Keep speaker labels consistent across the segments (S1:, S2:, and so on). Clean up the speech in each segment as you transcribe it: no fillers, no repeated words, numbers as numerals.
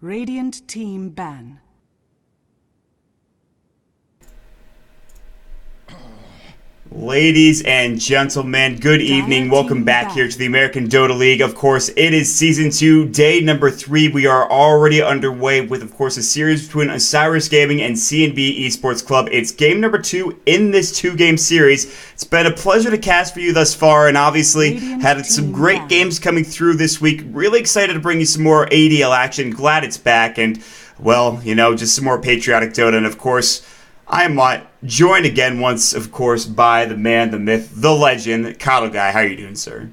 S1: Radiant team ban.
S2: Ladies and gentlemen, good evening. Welcome back here to the American Dota League. Of course, it is Season 2, Day number 3. We are already underway with, of course, a series between Osiris Gaming and CNB Esports Club. It's game number 2 in this 2-game series. It's been a pleasure to cast for you thus far, and obviously had some great games coming through this week. Really excited to bring you some more ADL action. Glad it's back, and, well, you know, just some more patriotic Dota, and of course, I am joined again once, of course, by the man, the myth, the legend, Coddle Guy. How are you doing, sir?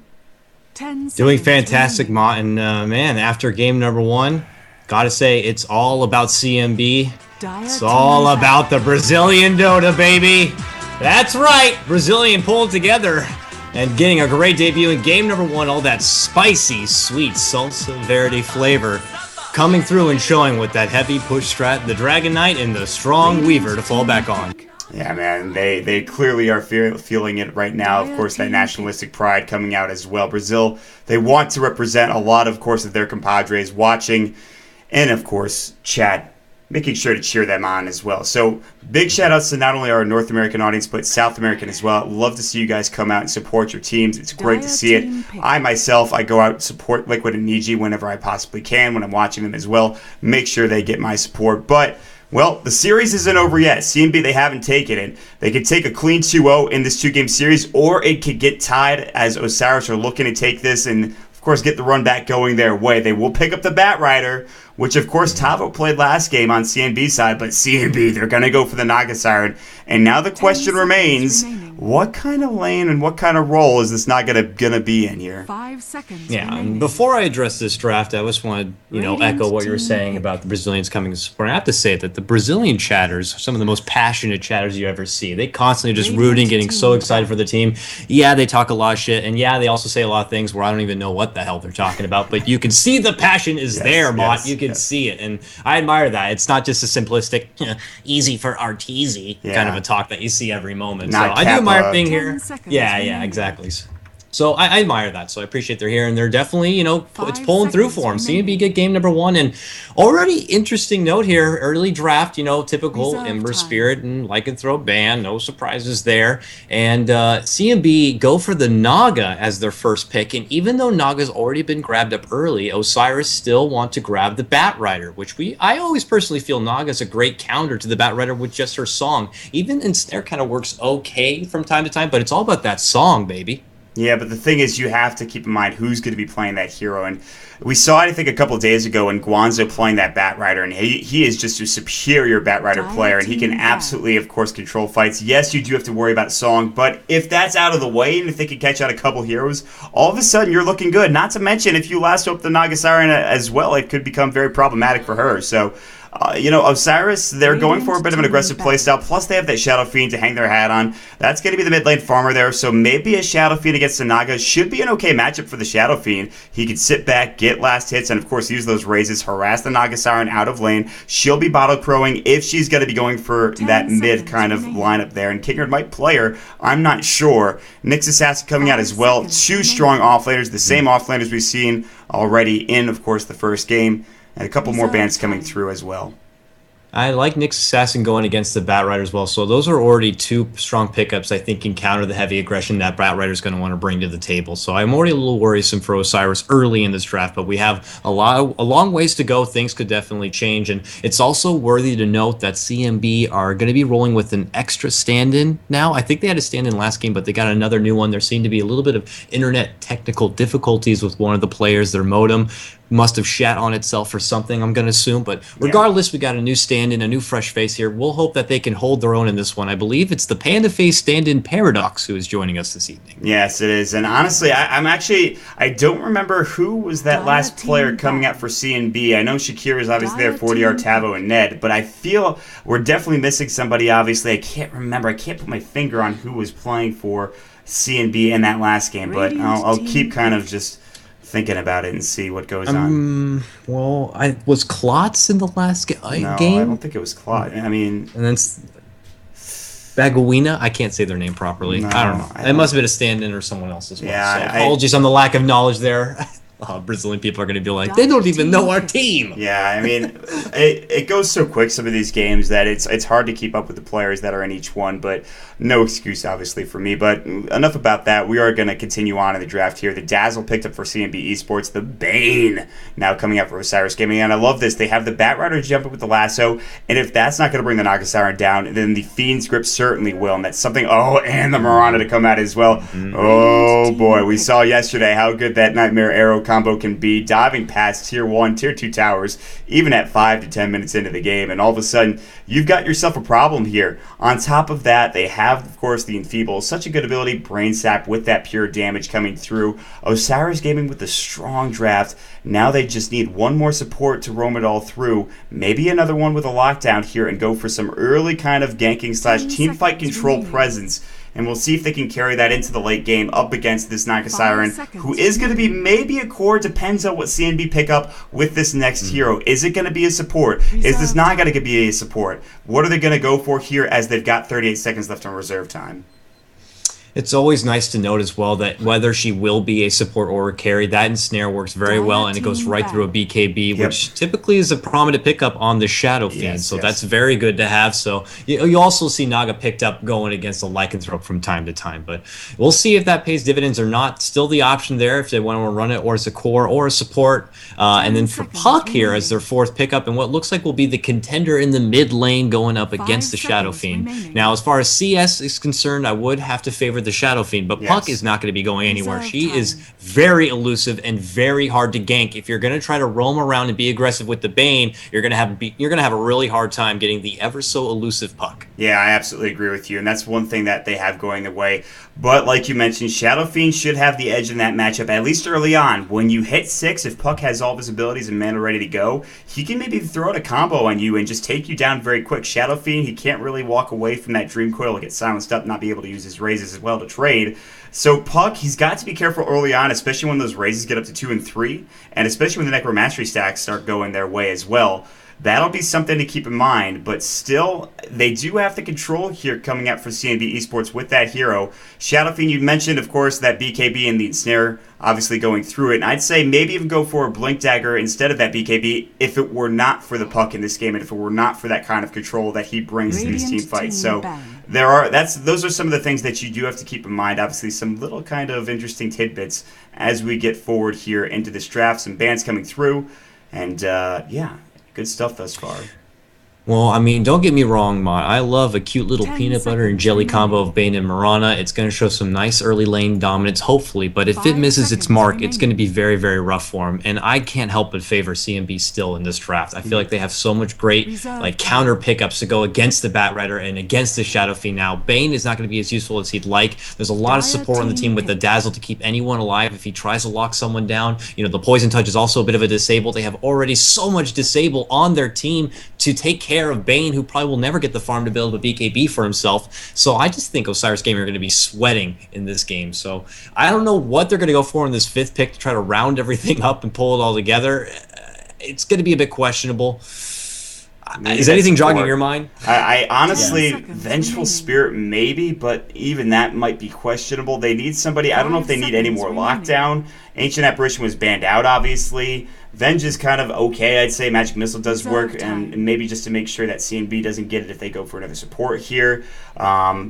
S3: Doing fantastic, Mott. And man, after game number 1, gotta say, it's all about CNB. It's all about the Brazilian Dota, baby. That's right, Brazilian pulled together and getting a great debut in game number 1. All that spicy, sweet salsa verde flavor coming through and showing with that heavy push strat, the Dragon Knight, and the strong Weaver to fall back on.
S2: Yeah, man, they clearly are feeling it right now. Of course, that nationalistic pride coming out as well. Brazil, they want to represent a lot, of course, of their compadres watching, and, of course, chat, making sure to cheer them on as well. So, big shout-outs to not only our North American audience, but South American as well. Love to see you guys come out and support your teams. It's great to see it. I, myself, I go out and support Liquid and Niji whenever I possibly can, when I'm watching them as well. Make sure they get my support. But, well, the series isn't over yet. CNB, they haven't taken it. They could take a clean 2-0 in this 2-game series, or it could get tied as Osiris are looking to take this and, of course, get the run back going their way. They will pick up the Bat Rider, which, of course, Tavo played last game on CNB side, but CNB, they're going to go for the Naga Siren. And now the question remains, what kind of lane and what kind of role is this Naga gonna be in here?
S1: 5 seconds.
S3: Yeah, and before I address this draft, I just want to, echo what you were saying about the Brazilians coming to support. I have to say that the Brazilian chatters are some of the most passionate chatters you ever see. They constantly just rooting, getting so excited for the team. Yeah, they talk a lot of shit, and yeah, they also say a lot of things where I don't even know what the hell they're talking about, but you can see the passion is there, Mott. You can see it, and I admire that. It's not just a simplistic, easy for arteezy kind of a talk that you see every moment.
S2: Not
S3: so I do admire being here.
S1: Yeah,
S3: Exactly. So I admire that. So I appreciate they're here, and they're definitely, it's pulling through for them. CNB get game number 1, and already interesting note here, early draft, typical Ember Spirit and Lycanthrope ban, no surprises there. And CNB go for the Naga as their first pick, and even though Naga's already been grabbed up early, Osiris still want to grab the Bat Rider, which I always personally feel Naga's a great counter to the Bat Rider with just her song. Even Ensnare kind of works okay from time to time, but it's all about that song, baby.
S2: Yeah, but the thing is, you have to keep in mind who's going to be playing that hero. And we saw it, I think, a couple of days ago when Guanzo playing that Bat Rider, and he is just a superior Bat Rider player, and he can absolutely, of course, control fights. Yes, you do have to worry about song, but if that's out of the way, and if they can catch out a couple heroes, all of a sudden you're looking good. Not to mention, if you last up the Naga Siren as well, it could become very problematic for her. So, Osiris, they're going for a bit of an aggressive playstyle, plus they have that Shadow Fiend to hang their hat on. That's going to be the mid lane farmer there, so maybe a Shadow Fiend against the Naga should be an okay matchup for the Shadow Fiend. He could sit back, get last hits, and of course use those raises, harass the Naga Siren out of lane. She'll be bottle crowing if she's going to be going for that mid kind of lineup there, and Kingard might play her, I'm not sure. Nyx Assassin coming out as well. 2 strong offlaners, the same offlaners we've seen already in, of course, the first game. And a couple more bands coming through as well.
S3: I like Nyx Assassin going against the Bat Rider as well. So those are already 2 strong pickups I think can counter the heavy aggression that Bat Rider is going to want to bring to the table. So I'm already a little worrisome for Osiris early in this draft, but we have a long ways to go. Things could definitely change, and it's also worthy to note that CNB are going to be rolling with an extra stand-in now. I think they had a stand-in last game, but they got another new one. There seemed to be a little bit of internet technical difficulties with one of the players. Their modem must have shat on itself or something, I'm going to assume. But regardless, we got a new stand-in, a new fresh face here. We'll hope that they can hold their own in this one. I believe it's the Panda Face stand-in Paradox who is joining us this evening.
S2: Yes, it is. And honestly, I don't remember who was that last player coming out for CNB. I know Shakira is obviously there, 40R, Tavo, and Ned, but I feel we're definitely missing somebody, obviously. I can't remember. I can't put my finger on who was playing for CNB in that last game, but I'll keep kind of just thinking about it and see what goes on.
S3: Well, was Klotz in the last game?
S2: No, I don't think it was Klotz. I mean,
S3: and then Baguina. I can't say their name properly.
S2: No,
S3: I don't know. It must have been a stand-in or someone else as well.
S2: Yeah,
S3: so apologies on the lack of knowledge there. Brazilian people are going to be like, they don't even know our team.
S2: Yeah, I mean, it goes so quick, some of these games, that it's hard to keep up with the players that are in each one, but no excuse, obviously, for me. But enough about that. We are going to continue on in the draft here. The Dazzle picked up for CNB Esports. The Bane now coming out for Osiris Gaming. And I love this. They have the Batrider jumping with the lasso, and if that's not going to bring the Naga Siren down, then the Fiend's Grip certainly will, and that's something. Oh, and the Mirana to come out as well. Oh, boy. We saw yesterday how good that Nightmare Arrow combo can be, diving past Tier 1, Tier 2 towers, even at 5 to 10 minutes into the game, and all of a sudden, you've got yourself a problem here. On top of that, they have, of course, the Enfeeble. Such a good ability. Brain Sap with that pure damage coming through. Osiris Gaming with the strong draft. Now they just need one more support to roam it all through. Maybe another one with a lockdown here and go for some early kind of ganking / team fight control presence. And we'll see if they can carry that into the late game up against this Naga Siren, who is going to be maybe a core. Depends on what CNB pick up with this next hero. Is it going to be a support? Is this not going to be a support? What are they going to go for here as they've got 38 seconds left on reserve time?
S3: It's always nice to note as well that whether she will be a support or a carry, that ensnare works very well, and it goes right through a BKB, which typically is a prominent pickup on the Shadow Fiend, so that's very good to have. So you also see Naga picked up going against a Lycanthrope from time to time, but we'll see if that pays dividends or not. Still the option there if they want to run it, or as a core or a support. And then for Puck here as their fourth pickup, and what looks like will be the contender in the mid lane going up against the Shadow Fiend. Now, as far as CS is concerned, I would have to favor the Shadow Fiend, but Puck is not going to be going anywhere. She is very elusive and very hard to gank. If you're going to try to roam around and be aggressive with the Bane, you're going to have a really hard time getting the ever so elusive Puck.
S2: Yeah, I absolutely agree with you, and that's one thing that they have going their way. But like you mentioned, Shadow Fiend should have the edge in that matchup, at least early on. When you hit 6, if Puck has all of his abilities and mana ready to go, he can maybe throw out a combo on you and just take you down very quick. Shadow Fiend, he can't really walk away from that Dream Coil, get silenced up, not be able to use his raises as well to trade. So Puck, he's got to be careful early on, especially when those raises get up to 2 and 3, and especially when the Necromancy stacks start going their way as well. That'll be something to keep in mind, but still, they do have the control here coming out for CNB Esports with that hero. Shadow Fiend, you mentioned, of course, that BKB and the Ensnare obviously going through it, and I'd say maybe even go for a Blink Dagger instead of that BKB if it were not for the Puck in this game and if it were not for that kind of control that he brings to these team fights. So those are some of the things that you do have to keep in mind. Obviously, some little kind of interesting tidbits as we get forward here into this draft. Some bans coming through, and yeah. Good stuff thus far.
S3: Well, I mean, don't get me wrong, Mott. I love a cute little peanut butter and jelly combo of Bane and Mirana. It's going to show some nice early lane dominance, hopefully. But if it misses its mark, it's going to be very, very rough for him. And I can't help but favor CNB still in this draft. I feel like they have so much great counter pickups to go against the Batrider and against the Shadow Fiend now. Bane is not going to be as useful as he'd like. There's a lot of support on the team with the Dazzle to keep anyone alive if he tries to lock someone down. You know, the Poison Touch is also a bit of a disable. They have already so much disable on their team to take care of Bane, who probably will never get the farm to build a BKB for himself. So I just think Osiris Gaming are going to be sweating in this game. So I don't know what they're going to go for in this 5th pick to try to round everything up and pull it all together. It's going to be a bit questionable. Is anything jogging your mind?
S2: I honestly, Vengeful Spirit maybe, but even that might be questionable. They need somebody. I don't know if they need any more lockdown. Ancient Apparition was banned out, obviously. Venge is kind of okay, I'd say. Magic Missile does work, and maybe just to make sure that CNB doesn't get it if they go for another support here.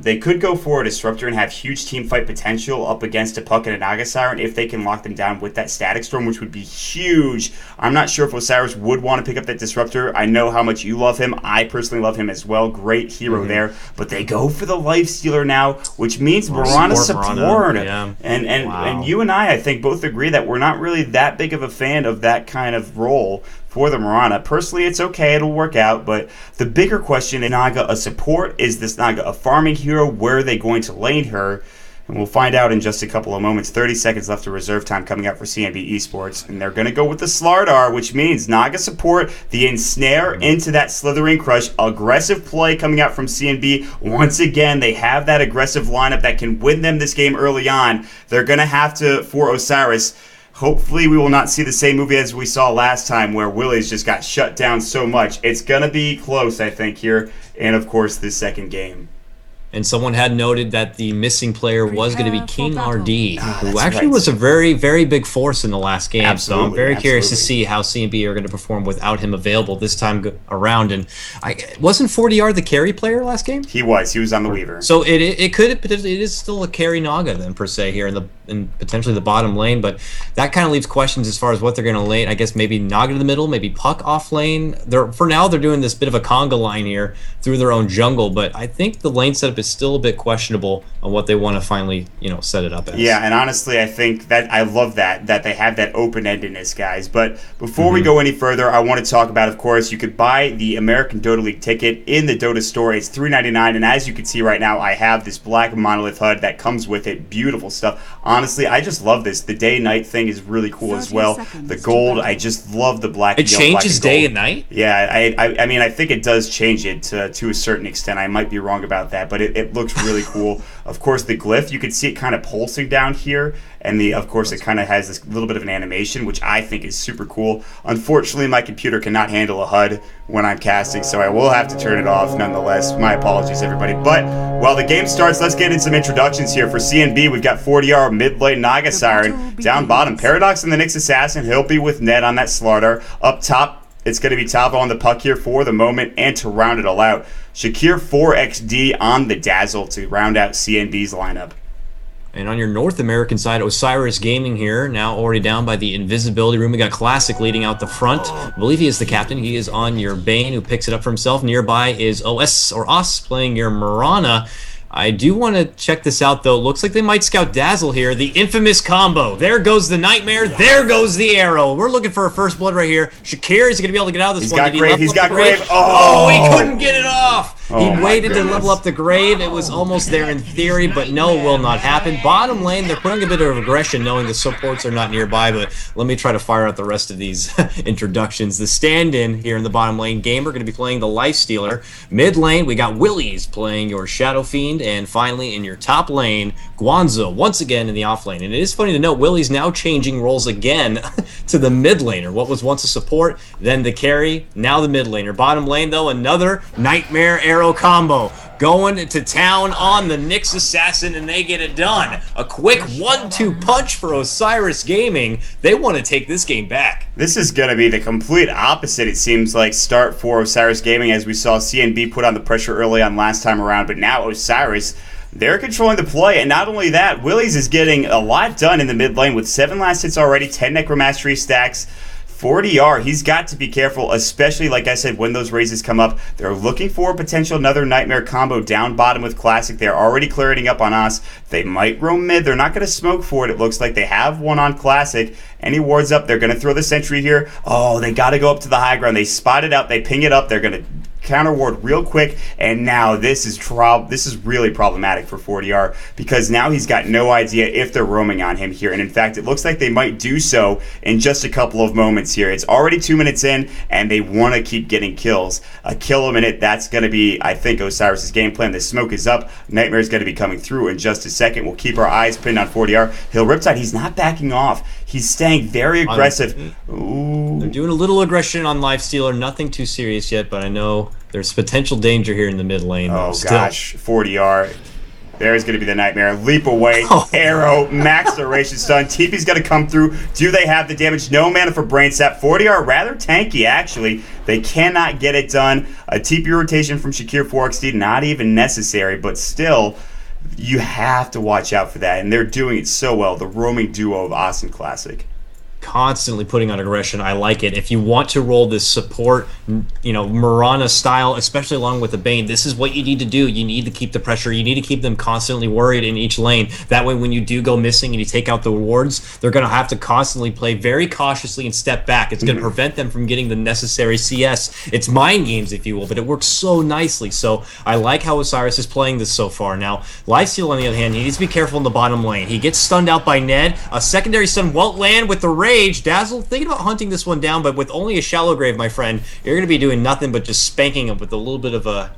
S2: They could go for a Disruptor and have huge team fight potential up against a Puck and a Naga Siren if they can lock them down with that Static Storm, which would be huge. I'm not sure if Osiris would want to pick up that Disruptor. I know how much you love him. I personally love him as well. Great hero there. But they go for the Lifestealer now, which means Mirana support.
S3: Yeah.
S2: And you and I think, both agree that we're not really that big of a fan of that kind of role for the Mirana. Personally, it's okay, it'll work out, but the bigger question, is Naga a support? Is this Naga a farming hero? Where are they going to lane her? And we'll find out in just a couple of moments. 30 seconds left of reserve time coming out for CNB Esports. And they're going to go with the Slardar, which means Naga support, the Ensnare into that Slithering Crush. Aggressive play coming out from CNB. Once again, they have that aggressive lineup that can win them this game early on. They're going to have to, for Osiris, hopefully we will not see the same movie as we saw last time where Willie's just got shut down so much. It's going to be close, I think, here. And, of course, this second game.
S3: and someone had noted that the missing player was going to be King RD, who actually
S2: right.
S3: was a very, very big force in the last game.
S2: Absolutely,
S3: so I'm very curious to see how CNB are going to perform without him available this time around. And wasn't 40R the carry player last game?
S2: He was on the Weaver.
S3: So it is still a carry Naga then per se here in potentially the bottom lane, but that kind of leaves questions as far as what they're going to lane. I guess maybe Naga to the middle, maybe Puck off lane. For now they're doing this bit of a conga line here through their own jungle, but I think the lane setup is still a bit questionable on what they want to finally, set it up as.
S2: Yeah, and honestly, I think that I love that they have that open-endedness, guys. But before we go any further, I want to talk about, of course, you could buy the American Dota League ticket in the Dota store. It's $3.99, and as you can see right now, I have this black monolith HUD that comes with it. Beautiful stuff. Honestly, I just love this. The day-night thing is really cool as well. The gold, I just love the black.
S3: It changes day and night?
S2: Yeah, I mean, I think it does change it to a certain extent. I might be wrong about that, but it looks really cool. Of course, the glyph, you can see it kind of pulsing down here, and of course it kind of has this little bit of an animation, which I think is super cool. Unfortunately, my computer cannot handle a HUD when I'm casting, so I will have to turn it off nonetheless. My apologies, everybody. But while the game starts, let's get into some introductions here. For CNB, we've got 40R, mid lane Naga Siren, down bottom Paradox and the Nyx Assassin. He'll be with Ned on that Slardar. Up top, it's going to be Tavo on the puck here for the moment, and to round it all out, Shakir 4XD on the Dazzle to round out CNB's lineup.
S3: And on your North American side, Osiris Gaming here, now already down by the Invisibility Room. We got Classic leading out the front. I believe he is the captain. He is on your Bane, who picks it up for himself. Nearby is Os playing your Mirana. I do want to check this out, though. Looks like they might scout Dazzle here. The infamous combo. There goes the Nightmare. There goes the arrow. We're looking for a first blood right here. Shakir, is he going to be able to get out of this one?
S2: He's got Grave.
S3: Oh, he couldn't get it off. He waited to level up the Grave. It was almost there in theory, but no, will not happen. Bottom lane, they're putting a bit of aggression, knowing the supports are not nearby, but let me try to fire out the rest of these introductions. The stand-in here in the bottom lane, Gamer, going to be playing the Lifestealer. Mid lane, we got Willies playing your Shadow Fiend, and finally in your top lane, Guanzo once again in the off lane. And it is funny to note, Willie's now changing roles again to the mid laner. What was once a support, then the carry, now the mid laner. Bottom lane, though, another Nightmare Arrow combo. Going to town on the Nyx Assassin, and they get it done. A quick 1-2 punch for Osiris Gaming. They want to take this game back.
S2: This is going to be the complete opposite, it seems like, start for Osiris Gaming, as we saw CNB put on the pressure early on last time around, but now Osiris, they're controlling the play, and not only that, Willies is getting a lot done in the mid lane with 7 last hits already, 10 Necromastery stacks. 40R, he's got to be careful, especially, like I said, when those raises come up. They're looking for a potential another Nightmare combo down bottom with Classic. They're already clearing up on us. They might roam mid. They're not going to smoke for it. It looks like they have one on Classic. Any wards up, they're going to throw the sentry here. Oh, they got to go up to the high ground. They spot it out. They ping it up. They're going to counter ward real quick, and now this is really problematic for 40R, because now he's got no idea if they're roaming on him here, and in fact it looks like they might do so in just a couple of moments here. It's already 2 minutes in, and they want to keep getting kills. A kill a minute, that's going to be, I think, Osiris' game plan. The smoke is up. Nightmare's going to be coming through in just a second. We'll keep our eyes pinned on 40R. He'll Riptide. He's not backing off. He's staying very aggressive. Ooh.
S3: They're doing a little aggression on Lifestealer. Nothing too serious yet, but I know there's potential danger here in the mid lane.
S2: Oh, gosh. 40R. There's going to be the Nightmare. Leap away. Arrow. Max duration stun. TP's going to come through. Do they have the damage? No mana for Brain Sap. 40R rather tanky, actually. They cannot get it done. A TP rotation from Shakir 4XD, not even necessary, but still, you have to watch out for that, and they're doing it so well. The roaming duo of Os and Classic.
S3: Constantly putting on aggression. I like it. If you want to roll this support, Mirana style, especially along with the Bane, this is what you need to do. You need to keep the pressure. You need to keep them constantly worried in each lane. That way, when you do go missing and you take out the wards, they're going to have to constantly play very cautiously and step back. It's going to prevent them from getting the necessary CS. It's mind games, if you will, but it works so nicely. So I like how Osiris is playing this so far. Now, Lifesteal, on the other hand, he needs to be careful in the bottom lane. He gets stunned out by Ned. A secondary stun won't land with the Rage. Dazzle, thinking about hunting this one down, but with only a Shallow Grave, my friend, you're going to be doing nothing but just spanking him with a little bit of a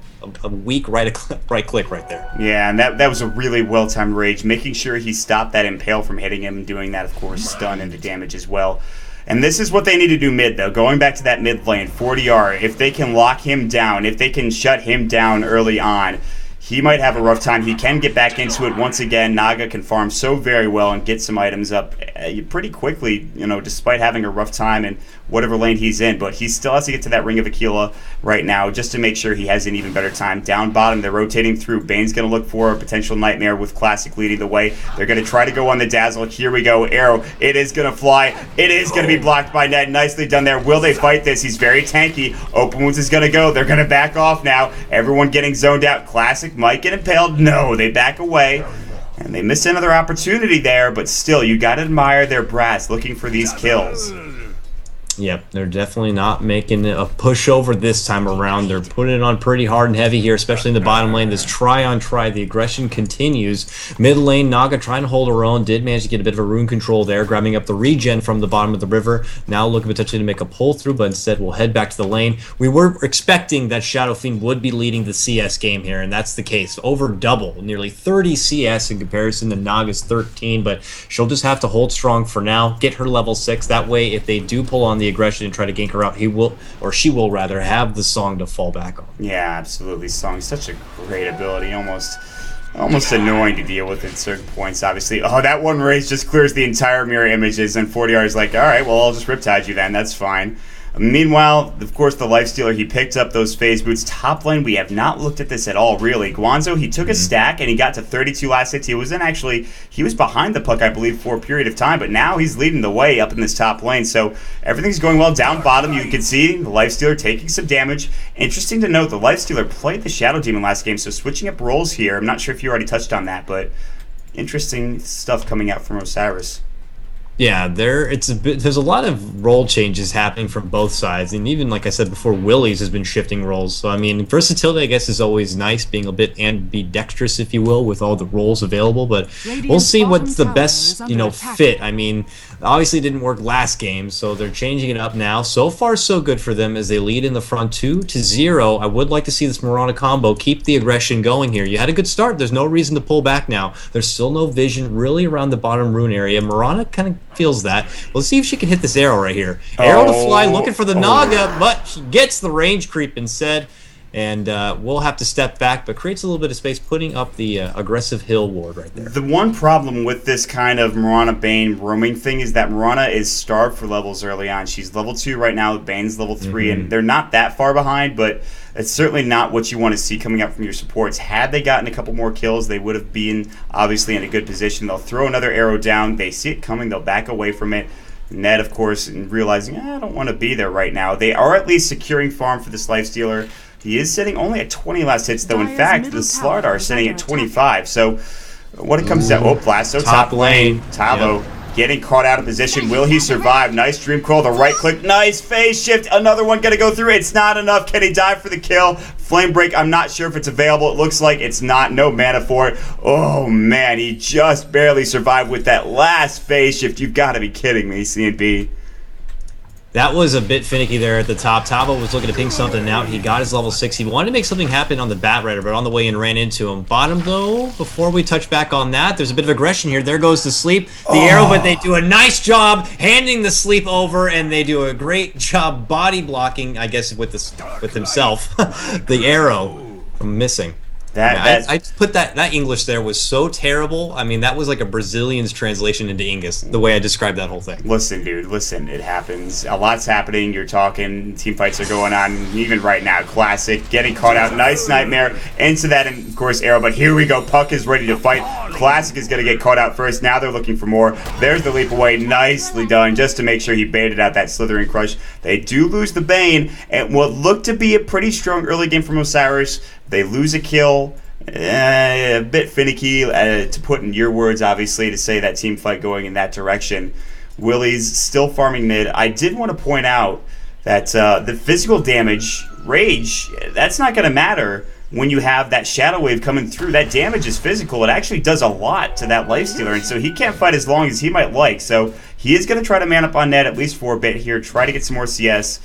S3: weak right click right there.
S2: Yeah, and that was a really well-timed Rage, making sure he stopped that Impale from hitting him, and doing that, of course, stun and the damage as well. And this is what they need to do mid, though. Going back to that mid lane, 40R, if they can lock him down, if they can shut him down early on, he might have a rough time. He can get back into it once again. Naga can farm so very well and get some items up pretty quickly, despite having a rough time in whatever lane he's in. But he still has to get to that Ring of Aquila right now just to make sure he has an even better time. Down bottom, they're rotating through. Bane's going to look for a potential Nightmare with Classic leading the way. They're going to try to go on the Dazzle. Here we go. Arrow. It is going to fly. It is going to be blocked by Ned. Nicely done there. Will they fight this? He's very tanky. Open Wounds is going to go. They're going to back off now. Everyone getting zoned out. Classic might get impaled. No, they back away. And they miss another opportunity there, but still, you got to admire their brass looking for these kills.
S3: Yep, they're definitely not making a pushover this time around. They're putting it on pretty hard and heavy here, especially in the bottom lane. This try on try, the aggression continues. Mid lane, Naga trying to hold her own, did manage to get a bit of a rune control there, grabbing up the regen from the bottom of the river. Now looking potentially to make a pull through, but instead we'll head back to the lane. We were expecting that Shadow Fiend would be leading the CS game here, and that's the case. Over double, nearly 30 CS in comparison to Naga's 13, but she'll just have to hold strong for now, get her level 6. That way, if they do pull on the aggression and try to gank her out, he will, or she will rather, have the Song to fall back on.
S2: Yeah, absolutely. Song's such a great ability, almost annoying to deal with at certain points, obviously. Oh, that one raise just clears the entire mirror images, and 40R is like, all right, well, I'll just Riptide you then, that's fine. Meanwhile, of course, the Lifestealer, he picked up those phase boots. Top lane, we have not looked at this at all, really. Guanzo, he took a stack, and he got to 32 last hits. He was behind the puck, I believe, for a period of time, but now he's leading the way up in this top lane. So everything's going well. Down bottom, you can see the Lifestealer taking some damage. Interesting to note, the Lifestealer played the Shadow Demon last game, so switching up roles here. I'm not sure if you already touched on that, but interesting stuff coming out from Osiris.
S3: Yeah, there's a lot of role changes happening from both sides, and even like I said before, Willie's has been shifting roles. So I mean, versatility I guess is always nice, being a bit ambidextrous, if you will, with all the roles available. But we'll see what's the best fit. I mean, obviously it didn't work last game, so they're changing it up now. So far, so good for them as they lead in the front 2-0. I would like to see this Mirana combo keep the aggression going here. You had a good start. There's no reason to pull back now. There's still no vision really around the bottom rune area. Mirana kind of feels that. Let's see if she can hit this arrow right here. Arrow to fly, looking for the Naga, but she gets the range creep instead. And we'll have to step back, but creates a little bit of space, putting up the aggressive hill ward right there.
S2: The one problem with this kind of Mirana Bane roaming thing is that Mirana is starved for levels early on. She's level 2 right now, Bane's level 3, and they're not that far behind, but it's certainly not what you want to see coming out from your supports. Had they gotten a couple more kills, they would have been obviously in a good position. They'll throw another arrow down. They see it coming. They'll back away from it. Ned, of course, realizing, I don't want to be there right now. They are at least securing farm for this Lifestealer. He is sitting only at 20 last hits, though. In fact, the Slardar is sitting at 25. So what it comes down, Blasto, top lane. Tavo getting caught out of position. Will he survive? Nice dream crawl, the right click. Nice phase shift. Another one going to go through. It's not enough. Can he dive for the kill? Flame break, I'm not sure if it's available. It looks like it's not. No mana for it. Oh, man, he just barely survived with that last phase shift. You've got to be kidding me, CNB.
S3: That was a bit finicky there at the top. Tavo was looking to ping something out. He got his level 6. He wanted to make something happen on the Bat Rider, but on the way in ran into him. Bottom, though, before we touch back on that, there's a bit of aggression here. There goes the sleep. The arrow, but they do a nice job handing the sleep over, and they do a great job body blocking, I guess, with himself, the arrow from missing. I put that English there was so terrible. I mean, that was like a Brazilian's translation into English, the way I described that whole thing.
S2: Listen, dude, listen, it happens. A lot's happening. You're talking, team fights are going on, even right now. Classic, getting caught out. Nice Nightmare into that, and of course, arrow. But here we go. Puck is ready to fight. Classic is going to get caught out first. Now they're looking for more. There's the leap away. Nicely done, just to make sure he baited out that Slithering Crush. They do lose the Bane, and what looked to be a pretty strong early game from Osiris. They lose a kill. A bit finicky, to put in your words, obviously, to say that team fight going in that direction. Willie's still farming mid. I did want to point out that the physical damage, Rage, that's not going to matter when you have that Shadow Wave coming through. That damage is physical. It actually does a lot to that Lifestealer, and so he can't fight as long as he might like. So he is going to try to man up on Ned at least for a bit here, try to get some more CS.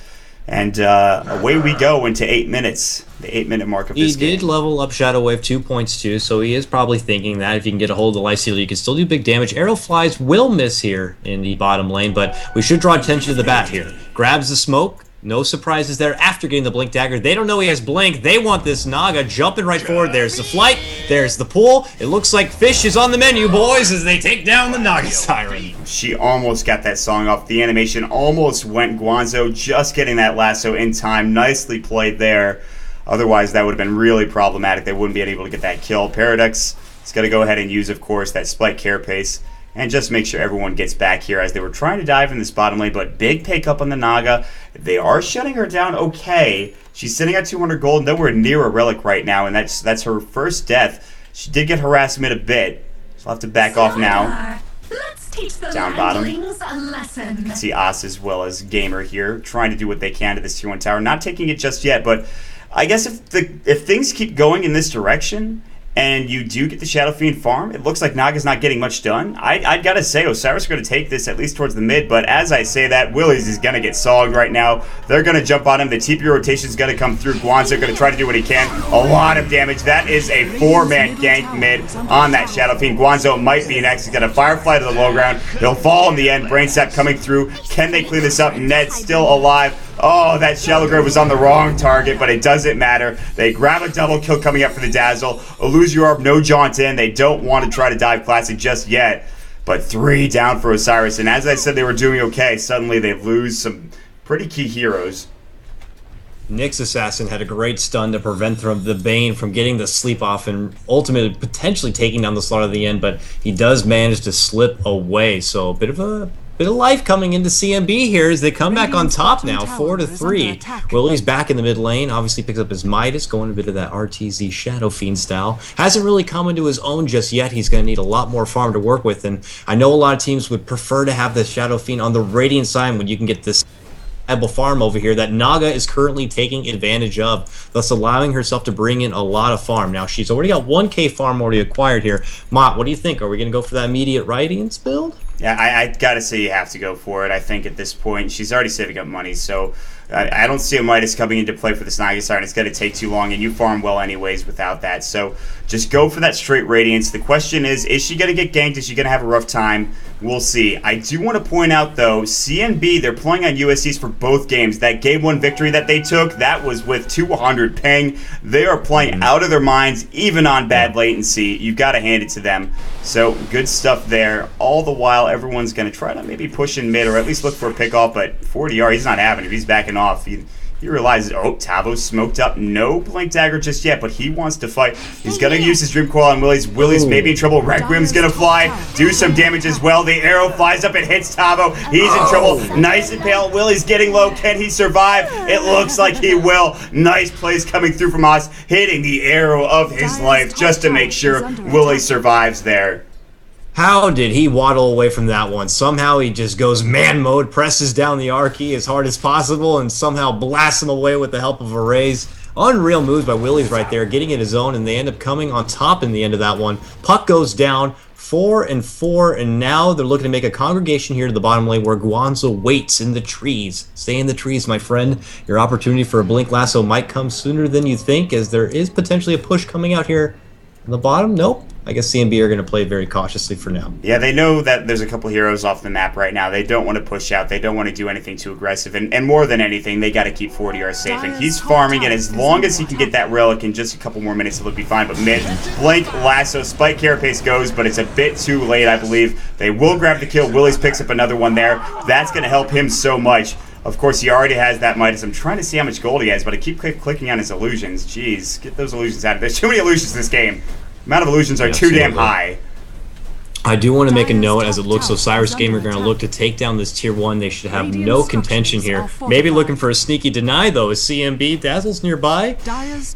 S2: And away we go into 8 minutes, the 8-minute mark of this game.
S3: He did level up Shadow Wave 2 points too, so he is probably thinking that if you can get a hold of the Lifestealer, you can still do big damage. Arrow flies will miss here in the bottom lane, but we should draw attention to the bat here. Grabs the smoke, No surprises there after getting the Blink Dagger. They don't know he has Blink. They want this Naga jumping right forward. There's the flight. There's the pool. It looks like Fish is on the menu, boys, as they take down the Naga Siren.
S2: She almost got that song off. The animation almost went Guanzo, just getting that lasso in time. Nicely played there. Otherwise, that would have been really problematic. They wouldn't be able to get that kill. Paradox is going to go ahead and use, of course, that Spike Carapace and just make sure everyone gets back here as they were trying to dive in this bottom lane, but big pick up on the Naga. They are shutting her down okay. She's sitting at 200 gold, nowhere near a relic right now, and that's her first death. She did get harassment a bit. She'll have to back off now.
S4: Let's teach the
S2: Down bottom.
S4: a lesson.
S2: See Os as well as Gamer here, trying to do what they can to this tier 1 tower. Not taking it just yet, but I guess if things keep going in this direction, and you do get the Shadow Fiend farm, it looks like Naga's not getting much done. I'd gotta say, Osiris are gonna take this at least towards the mid, but as I say that, Willies is gonna get sogged right now. They're gonna jump on him. The TP rotation is gonna come through. Guanzo gonna try to do what he can. A lot of damage. That is a 4-man gank mid on that Shadow Fiend. Guanzo might be next. He's got a Firefly to the low ground. He'll fall in the end. Brain Sap coming through. Can they clean this up? Ned's still alive. Oh, that Shallow Grave was on the wrong target, but it doesn't matter. They grab a double kill coming up for the Dazzle. Illusion Orb, no jaunt in. They don't want to try to dive Classic just yet. But 3 down for Osiris. And as I said, they were doing okay. Suddenly they lose some pretty key heroes.
S3: Nyx Assassin had a great stun to prevent the Bane from getting the sleep off and ultimately potentially taking down the Slaughter at the end, but he does manage to slip away. So a bit of life coming into CNB here as they come back on top now, 4-3. Willie's back in the mid lane, obviously picks up his Midas, going a bit of that RTZ Shadow Fiend style. Hasn't really come into his own just yet. He's going to need a lot more farm to work with, and I know a lot of teams would prefer to have the Shadow Fiend on the Radiant side when you can get this farm over here that Naga is currently taking advantage of, thus allowing herself to bring in a lot of farm. Now, she's already got 1k farm already acquired here. Mott, what do you think? Are we going to go for that immediate Radiance build?
S2: Yeah, I gotta say you have to go for it. I think at this point, she's already saving up money, so I don't see a Midas coming into play for this Naga Siren. It's going to take too long, and you farm well anyways without that. So just go for that straight Radiance. The question is she going to get ganked? Is she going to have a rough time? We'll see. I do want to point out, though, CNB, they're playing on USCs for both games. That Game 1 victory that they took, that was with 200 ping. They are playing out of their minds, even on bad latency. You've got to hand it to them. So good stuff there. All the while, everyone's going to try to maybe push in mid or at least look for a pick-off, but 40R, he's not having it. He's backing off. He realizes, oh, Tavo's smoked up. No Blink Dagger just yet, but he wants to fight. He's going to use his Dream Coil on Willie's. Willie's maybe in trouble. Requiem's going to fly, do some damage as well. The arrow flies up and hits Tavo. He's in trouble. Nice and pale. Willie's getting low. Can he survive? It looks like he will. Nice plays coming through from Os, hitting the arrow of his life just to make sure Willie survives there.
S3: How did he waddle away from that one? Somehow he just goes man mode, presses down the R key as hard as possible, and somehow blasts him away with the help of a raise. Unreal moves by Willie's right there, getting in his own, and they end up coming on top in the end of that one. Puck goes down, 4-4, and now they're looking to make a congregation here to the bottom lane where Guanzo waits in the trees. Stay in the trees, my friend. Your opportunity for a Blink Lasso might come sooner than you think, as there is potentially a push coming out here on the bottom. Nope. I guess CNB are going to play very cautiously for now.
S2: Yeah, they know that there's a couple heroes off the map right now. They don't want to push out. They don't want to do anything too aggressive. And more than anything, they got to keep 40R safe. And he's farming, and as long as he can get that relic in just a couple more minutes, it'll be fine. But mid, Blink, Lasso, Spike Carapace goes, but it's a bit too late, I believe. They will grab the kill. Willis picks up another one there. That's going to help him so much. Of course, he already has that Midas. I'm trying to see how much gold he has, but I keep clicking on his illusions. Jeez, get those illusions out of there. There's too many illusions in this game. The amount of illusions are too damn high.
S3: I do want to make a note, as it looks Osiris Gamer are going to look to take down this tier 1. They should have no contention here. Maybe looking for a sneaky deny, though. Is CNB Dazzle's nearby?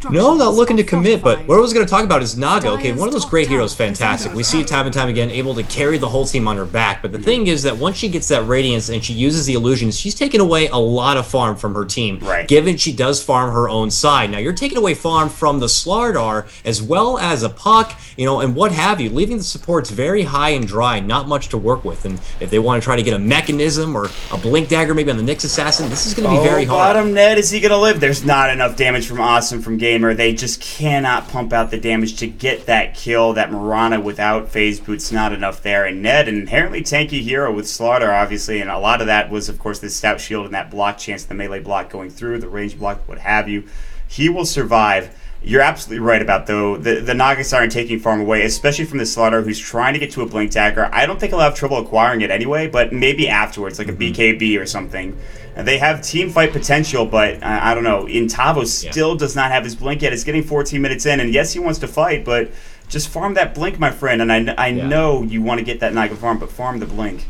S3: No, not looking to commit, but what I was going to talk about is Naga. Okay, one of those great heroes, fantastic. We see it time and time again, able to carry the whole team on her back. But the thing is that once she gets that Radiance and she uses the illusions, she's taking away a lot of farm from her team, given she does farm her own side. Now, you're taking away farm from the Slardar, as well as a Puck, and what have you, leaving the supports very high high and dry, not much to work with. And if they want to try to get a mechanism or a blink dagger maybe on the Nyx assassin, this is going to be very hard.
S2: Bottom Ned, is he going to live? There's not enough damage from Awesome from Gamer. They just cannot pump out the damage to get that kill. That Mirana without phase boots, not enough there. And Ned, an inherently tanky hero with Slaughter, obviously, and a lot of that was, of course, the stout shield and that block chance, the melee block going through, the range block, what have you. He will survive. You're absolutely right about, though, the Nagas aren't taking farm away, especially from the Slaughter who's trying to get to a blink dagger. I don't think he'll have trouble acquiring it anyway, but maybe afterwards, like a BKB or something. They have team fight potential, but I don't know. Intavo still does not have his blink yet. It's getting 14 minutes in, and yes, he wants to fight, but just farm that blink, my friend. And I know you want to get that Naga farm, but farm the blink.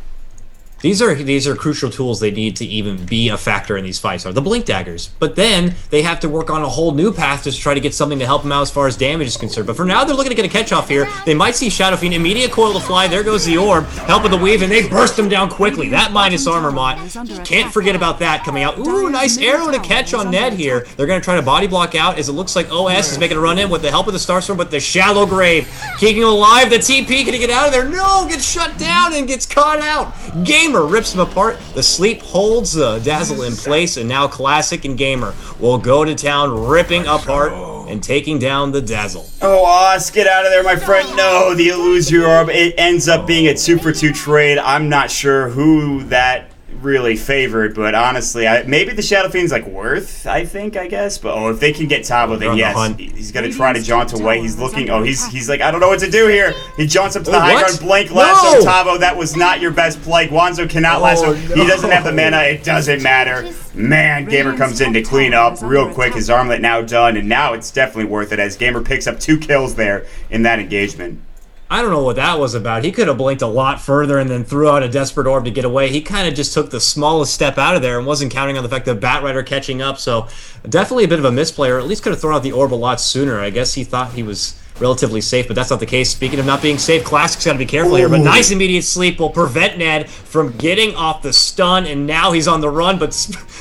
S3: These are crucial tools they need to even be a factor in these fights, are the blink daggers. But then they have to work on a whole new path to try to get something to help them out as far as damage is concerned. But for now, they're looking to get a catch-off here. They might see Shadow Fiend, immediate coil to fly. There goes the orb, helping the weave, and they burst him down quickly. That minus armor mod, can't forget about that coming out. Ooh, nice arrow to catch on Ned here. They're going to try to body block out as it looks like OS is making a run in with the help of the Starstorm, but the Shallow Grave keeping him alive. The TP, can he get out of there? No, gets shut down and gets caught out. Gamer rips him apart. The sleep holds the Dazzle in place, and now Classic and Gamer will go to town, ripping apart and taking down the Dazzle.
S2: Oh, Oz, get out of there, my friend. No, the Illusory Orb. It ends up being a 2-for-2 trade. I'm not sure who that really favored, but honestly, maybe the Shadow Fiend's like worth, I guess. But if they can get Tavo, then yes, he's gonna try to jaunt away. He's looking. He's like, I don't know what to do here. He jaunts up to the high ground, blink, lasso Tavo. That was not your best play. Guanzo cannot lasso. He doesn't have the mana. It doesn't matter. Man, Gamer comes in to clean up real quick. His armlet now done, and now it's definitely worth it as Gamer picks up 2 kills there in that engagement.
S3: I don't know what that was about. He could have blinked a lot further and then threw out a desperate orb to get away. He kind of just took the smallest step out of there and wasn't counting on the fact that Batrider catching up. So definitely a bit of a misplay, or at least could have thrown out the orb a lot sooner. I guess he thought he was relatively safe, but that's not the case. Speaking of not being safe, Classic's got to be careful here, but nice immediate sleep will prevent Ned from getting off the stun, and now he's on the run, but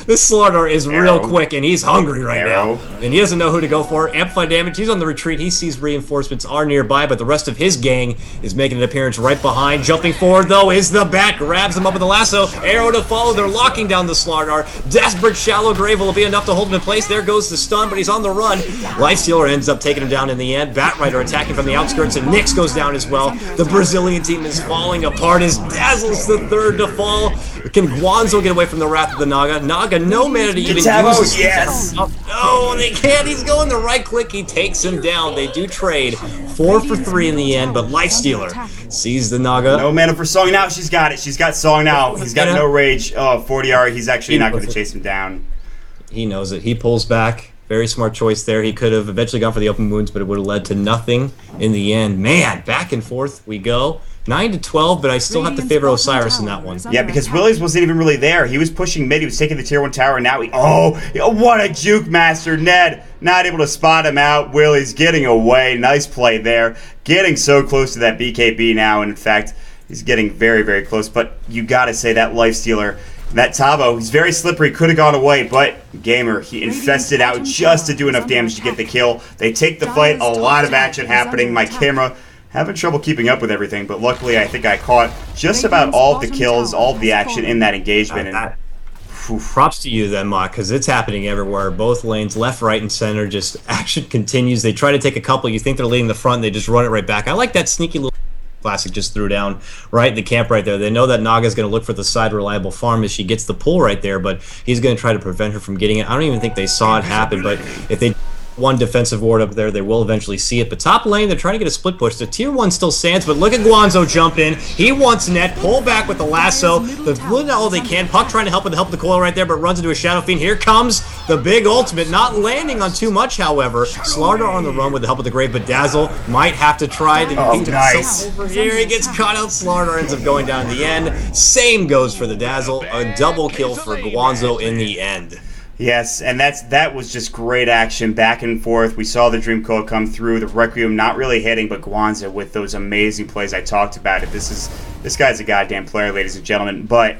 S3: this Slaughter is real quick, and he's hungry right now, and he doesn't know who to go for. Amplify damage, he's on the retreat, he sees reinforcements are nearby, but the rest of his gang is making an appearance right behind. Jumping forward, though, is the Bat, grabs him up with the lasso, arrow to follow, they're locking down the Slaughter. Desperate Shallow Grave will be enough to hold him in place. There goes the stun, but he's on the run. Lifestealer ends up taking him down in the end. Batrider attacking from the outskirts, and Nyx goes down as well. The Brazilian team is falling apart as Dazzle's the third to fall. Can Guanzo get away from the wrath of the Naga? Naga, no mana to even use this.
S2: Yes!
S3: No, they can't. He's going the right click. He takes him down. They do trade 4 for 3 in the end, but Lifestealer sees the Naga.
S2: No mana for Song now. She's got it. She's got Song now. He's got no rage. Oh, 40R. He's actually not going to chase him down.
S3: He knows it. He pulls back. Very smart choice there. He could have eventually gone for the open wounds, but it would have led to nothing in the end. Man, back and forth we go. 9-12, but I still have to favor Osiris in that one.
S2: Yeah, because Willies wasn't even really there. He was pushing mid. He was taking the tier 1 tower, and now what a juke master. Ned not able to spot him out. Willies getting away. Nice play there. Getting so close to that BKB now, and in fact, he's getting very, very close. But you got to say that Lifestealer, that Tavo, he's very slippery, could have gone away, but Gamer, he infested out just to do enough damage to get the kill. They take the fight, a lot of action happening. My camera having trouble keeping up with everything, but luckily I think I caught just about all of the kills, all of the action in that engagement. And
S3: props to you then, Mock, because it's happening everywhere. Both lanes, left, right, and center, just action continues. They try to take a couple. You think they're leading the front, they just run it right back. I like that sneaky little Classic just threw down right in the camp right there. They know that Naga's going to look for the side reliable farm as she gets the pull right there, but he's going to try to prevent her from getting it. I don't even think they saw it happen, but if they one defensive ward up there, they will eventually see it. But top lane, they're trying to get a split push. The tier 1 still stands, but look at Guanzo jump in. He wants net, pull back with the lasso. They're doing all they can. Puck trying to help with the coil right there, but runs into a Shadow Fiend. Here comes the big ultimate, not landing on too much, however. Slaughter on the run with the help of the Grave, but Dazzle might have to try to beat
S2: nice.
S3: Over here. He gets caught out. Slaughter ends up going down in the end. Same goes for the Dazzle. A double kill for Guanzo in the end.
S2: Yes, and that was just great action, back and forth. We saw the Dream Coil come through, the Requiem not really hitting, but Guanzo with those amazing plays I talked about. This guy's a goddamn player, ladies and gentlemen. But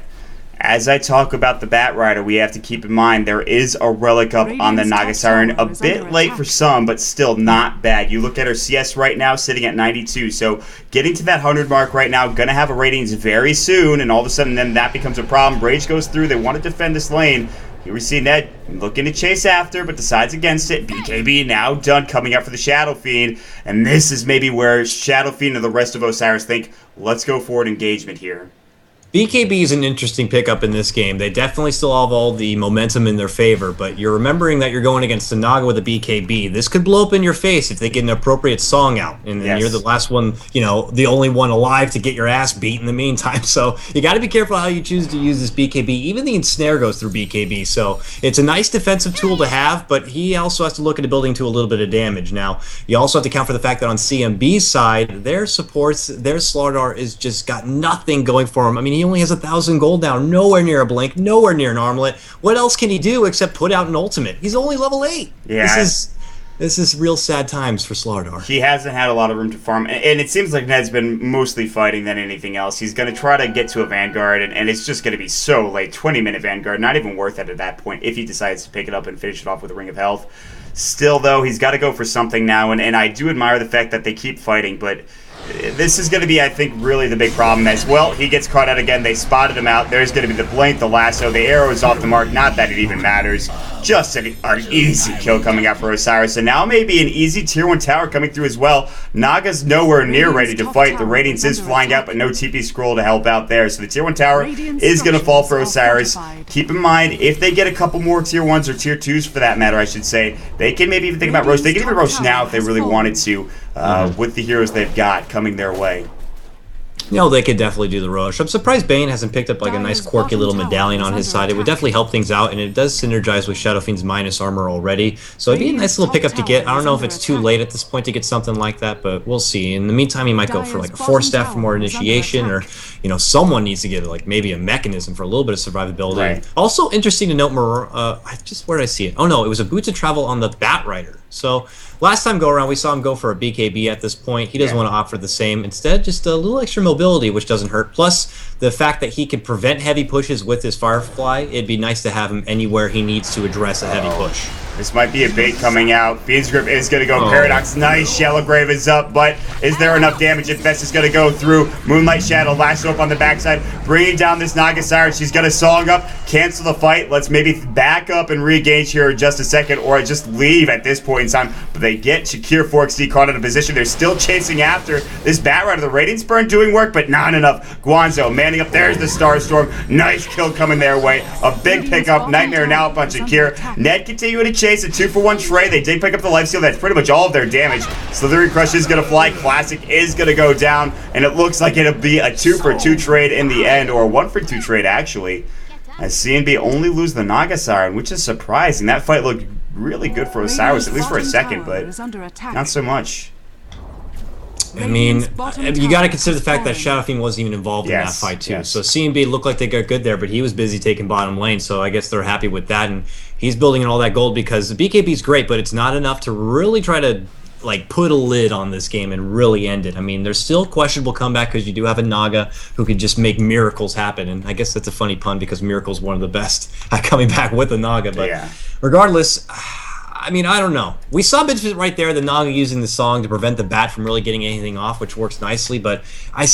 S2: as I talk about the Bat Rider, we have to keep in mind there is a relic up on the Naga Siren. A bit late for some, but still not bad. You look at her CS right now sitting at 92, so getting to that 100 mark right now, going to have a ratings very soon, and all of a sudden then that becomes a problem. Rage goes through, they want to defend this lane. Here we see Ned looking to chase after, but decides against it. BKB now done, coming up for the Shadow Fiend, and this is maybe where Shadow Fiend and the rest of Osiris think, let's go for an engagement here.
S3: BKB is an interesting pickup in this game. They definitely still have all the momentum in their favor, but you're remembering that you're going against a Naga with a BKB. This could blow up in your face if they get an appropriate song out, and then you're the last one, the only one alive to get your ass beat in the meantime. So you got to be careful how you choose to use this BKB. Even the ensnare goes through BKB, so it's a nice defensive tool to have, but he also has to look at ability to a little bit of damage. Now, you also have to account for the fact that on CNB's side, their supports, their Slardar is just got nothing going for him. I mean, he only has 1,000 gold now, nowhere near a blink, nowhere near an armlet. What else can he do except put out an ultimate? He's only level 8.
S2: Yeah.
S3: This is real sad times for Slardar.
S2: He hasn't had a lot of room to farm, and it seems like Ned's been mostly fighting than anything else. He's going to try to get to a Vanguard, and it's just going to be so late. 20-minute Vanguard, not even worth it at that point if he decides to pick it up and finish it off with a Ring of Health. Still, though, he's got to go for something now, and I do admire the fact that they keep fighting, but this is going to be, I think, really the big problem as well. He gets caught out again. They spotted him out. There's going to be the blink, the lasso. The arrow is off the mark. Not that it even matters. Just an easy kill coming out for Osiris. And now maybe an easy tier 1 tower coming through as well. Naga's nowhere near ready to fight. The ratings is flying out, but no TP scroll to help out there. So the tier 1 tower is going to fall for Osiris. Keep in mind, if they get a couple more tier 1s or tier 2s for that matter, I should say, they can maybe even think about roast. They can even roast now if they really wanted to. With the heroes they've got coming their way.
S3: They could definitely do the rush. I'm surprised Bane hasn't picked up like a nice quirky little medallion on his side. It would definitely help things out, and it does synergize with Shadow Fiend's minus armor already. So it'd be a nice little pickup to get. I don't know if it's too late at this point to get something like that, but we'll see. In the meantime, he might go for like a 4-staff for more initiation, or someone needs to get like maybe a mechanism for a little bit of survivability.
S2: Right.
S3: Also interesting to note, where did I see it? Oh no, it was a Boots of Travel on the Bat Rider. So last time go around, we saw him go for a BKB at this point. He doesn't want to opt for the same. Instead, just a little extra mobility, which doesn't hurt. Plus, the fact that he can prevent heavy pushes with his Firefly, it'd be nice to have him anywhere he needs to address a heavy push.
S2: This might be a bait coming out. Fiend's Grip is going to go. Paradox, nice. Shallow Grave is up, but is there enough damage? If Vest is going to go through. Moonlight Shadow, lasso up on the backside, bringing down this Naga Siren. She's got a song up. Cancel the fight. Let's maybe back up and re-engage here in just a second, or just leave at this point in time. But they get Shakir 4XD caught in a position. They're still chasing after this Bat Rider. The Radiance Burn doing work, but not enough. Guanzo manning up. There's the Starstorm. Nice kill coming their way. A big pickup. Nightmare now up on Shakir. Ned continuing to chase a 2-for-1 trade. They did pick up the lifesteal. That's pretty much all of their damage. Slithering Crush is going to fly. Classic is going to go down, and it looks like it'll be a 2-for-2 trade in the end, or a 1-for-2 trade actually, as CNB only lose the Naga Siren, which is surprising. That fight looked really good for Osiris, at least for a second, but not so much.
S3: I mean, you got to consider the fact that Shadow Fiend wasn't even involved in that fight too. So CNB looked like they got good there, but he was busy taking bottom lane, so I guess they're happy with that, and he's building in all that gold because the BKB is great, but it's not enough to really try to like put a lid on this game and really end it. I mean, there's still questionable comeback because you do have a Naga who could just make miracles happen, and I guess that's a funny pun because Miracle's one of the best at coming back with a Naga, but regardless, I mean, I don't know. We saw benefit right there, the Naga using the song to prevent the bat from really getting anything off, which works nicely, but I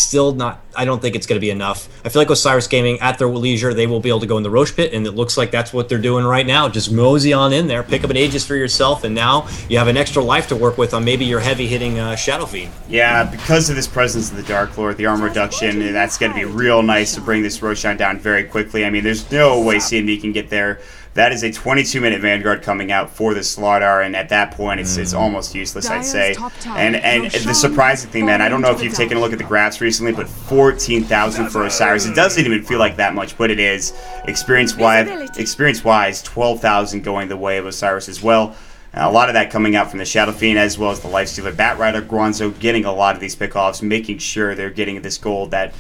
S3: don't think it's going to be enough. I feel like Osiris Gaming, at their leisure, they will be able to go in the Roche Pit, and it looks like that's what they're doing right now. Just mosey on in there, pick up an Aegis for yourself, and now you have an extra life to work with on maybe your heavy-hitting Shadow Fiend. Yeah, because of this presence of the Dark Lord, the armor reduction, that's going to be real nice to bring this Roshan down very quickly. I mean, there's no way CNB can get there. That is a 22-minute Vanguard coming out for the Slardar, and at that point, it's almost useless, I'd say. And the surprising thing, man, I don't know if you've taken a look at the graphs recently, but 14,000 for Osiris. It doesn't even feel like that much, but it is. Experience-wise, 12,000 going the way of Osiris as well. A lot of that coming out from the Shadow Fiend as well as the Lifestealer. Bat Rider, Guanzo getting a lot of these pickoffs, making sure they're getting this gold that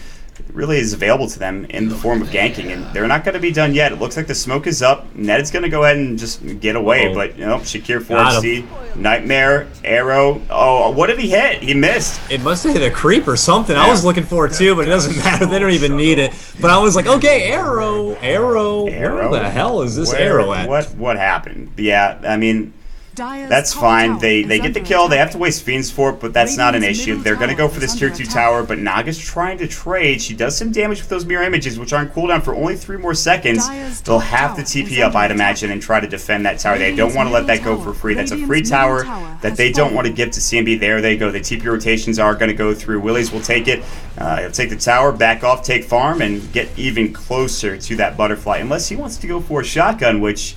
S2: really is available to them in the form of ganking, and they're not going to be done yet. It looks like the smoke is up. Ned's going to go ahead and just get away, but Shakir 4C, Nightmare, Arrow. Oh, what did he hit? He missed.
S3: It must have hit a creep or something. Yeah. I was looking for it too, but it doesn't matter. They don't even need it. But I was like, okay, Arrow. Where the hell is this Arrow at?
S2: What happened? Yeah, I mean, that's fine. They get the kill. They have to waste Fiends for it, but that's not an issue. They're going to go for this tier 2 tower, but Naga's trying to trade. She does some damage with those mirror images, which are on cooldown for only 3 more seconds. They'll have to TP up, I'd imagine, and try to defend that tower. They don't want to let that go for free. That's a free tower that they don't want to give to CNB. There they go. The TP rotations are going to go through. Willies will take it. He'll take the tower, back off, take farm, and get even closer to that butterfly. Unless he wants to go for a shotgun, which...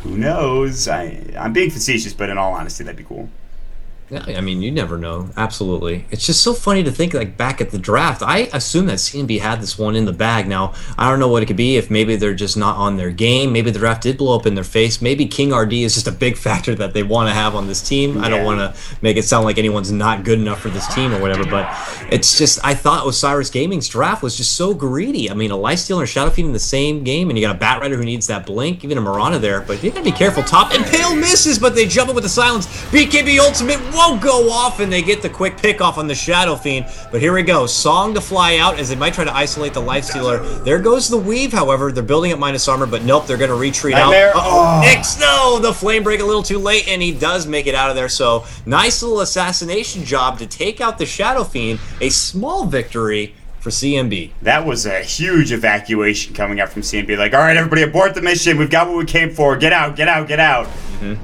S2: who knows? I'm being facetious, but in all honesty, that'd be cool.
S3: Yeah, I mean, you never know. Absolutely. It's just so funny to think, like, back at the draft, I assume that CNB had this one in the bag. Now, I don't know what it could be, if maybe they're just not on their game. Maybe the draft did blow up in their face. Maybe King RD is just a big factor that they want to have on this team. Yeah. I don't want to make it sound like anyone's not good enough for this team or whatever, but it's just, I thought Osiris Gaming's draft was just so greedy. I mean, a Lifestealer and Shadow Fiend in the same game, and you got a Bat Rider who needs that blink, even a Mirana there, but you got to be careful. Top Impale misses, but they jump it with the silence. BKB ultimate won't go off, and they get the quick pick off on the Shadow Fiend. But here we go. Song to fly out as they might try to isolate the Lifestealer. There goes the Weave, however. They're building up minus armor, but nope, they're going to retreat out. Nyx, no! The Flame Break a little too late, and he does make it out of there. So, nice little assassination job to take out the Shadow Fiend. A small victory for CNB.
S2: That was a huge evacuation coming out from CNB. Like, all right, everybody abort the mission. We've got what we came for. Get out, get out, get out.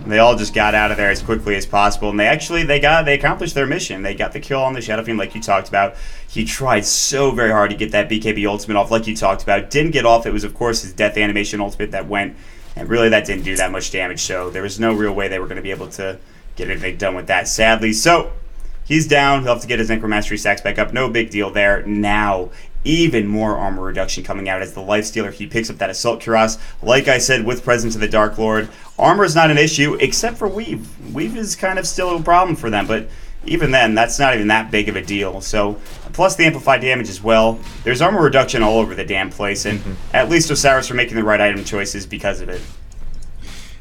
S2: They all just got out of there as quickly as possible, and they accomplished their mission. They got the kill on the Shadow Fiend, like you talked about. He tried so very hard to get that BKB ultimate off, like you talked about. Didn't get off. It was, of course, his death animation ultimate that went, and really that didn't do that much damage, so there was no real way they were going to be able to get anything done with that, sadly. So, he's down. He'll have to get his Necromastery stacks back up. No big deal there. Now, even more armor reduction coming out as the Lifestealer. He picks up that Assault Cuirass. Like I said, with Presence of the Dark Lord, armor is not an issue, except for Weave. Weave is kind of still a problem for them, but even then, that's not even that big of a deal. So, plus the amplified damage as well. There's armor reduction all over the damn place, and at least Osiris are making the right item choices because of it.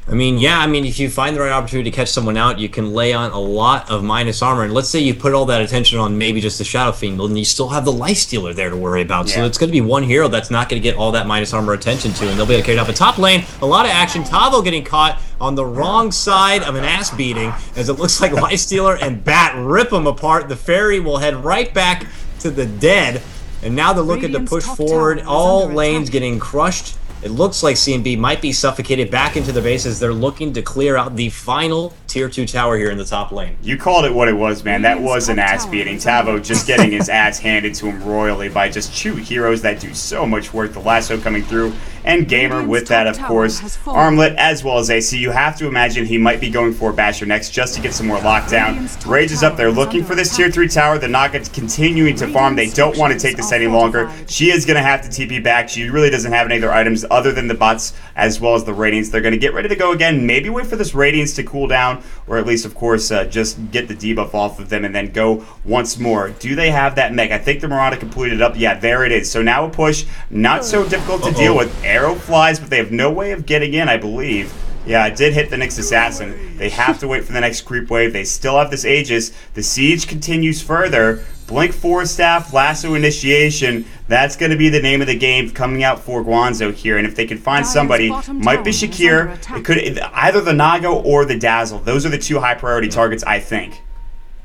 S3: I mean, yeah, I mean, if you find the right opportunity to catch someone out, you can lay on a lot of minus armor. And let's say you put all that attention on maybe just the Shadow Fiend, and you still have the Lifestealer there to worry about. Yeah. So it's going to be one hero that's not going to get all that minus armor attention to, and they'll be able to carry it up. In top lane, a lot of action. Tavo getting caught on the wrong side of an ass beating, as it looks like Lifestealer and Bat rip them apart. The Fairy will head right back to the dead, and now they're looking to push forward. All lanes getting crushed. It looks like CNB might be suffocated back into the base as they're looking to clear out the final tier 2 tower here in the top lane.
S2: You called it what it was, man. That was an ass beating. Tavo just getting his ass handed to him royally by just 2 heroes that do so much work. The lasso coming through, and Gamer with that, of course. Armlet as well as AC. You have to imagine he might be going for Basher next just to get some more lockdown. Rage is up there looking for this tier 3 tower. They're not continuing to farm. They don't want to take this any longer. She is going to have to TP back. She really doesn't have any other items other than the bots as well as the Radiance. They're going to get ready to go again. Maybe wait for this Radiance to cool down, or at least, of course, just get the debuff off of them and then go once more. Do they have that mech? I think the Mirana completed up. Yeah, there it is. So now a push. Not so difficult to deal with. Arrow flies, but they have no way of getting in, I believe. Yeah, it did hit the Nyx Assassin. They have to wait for the next creep wave. They still have this Aegis. The siege continues further. Blink Force Staff, Lasso Initiation. That's going to be the name of the game coming out for Guanzo here. And if they can find somebody, might be Shakir. It could either the Nago or the Dazzle. Those are the 2 high priority targets, I think.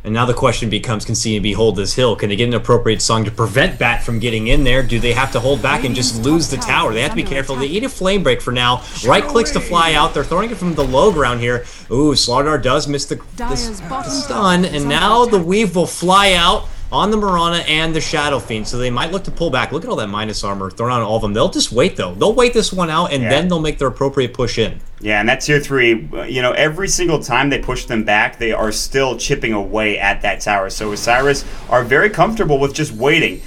S3: And now the question becomes, can CNB hold this hill? Can they get an appropriate song to prevent Bat from getting in there? Do they have to hold back and just lose the tower? They have to be careful. They eat a Flame Break for now. Right clicks to fly out. They're throwing it from the low ground here. Ooh, Slardar does miss the stun. And now the Weave will fly out on the Mirana and the Shadow Fiend, so they might look to pull back. Look at all that minus armor thrown on all of them. They'll just wait, though. They'll wait this one out, and then they'll make their appropriate push in.
S2: Yeah, and that tier 3, you know, every single time they push them back, they are still chipping away at that tower. So Osiris are very comfortable with just waiting,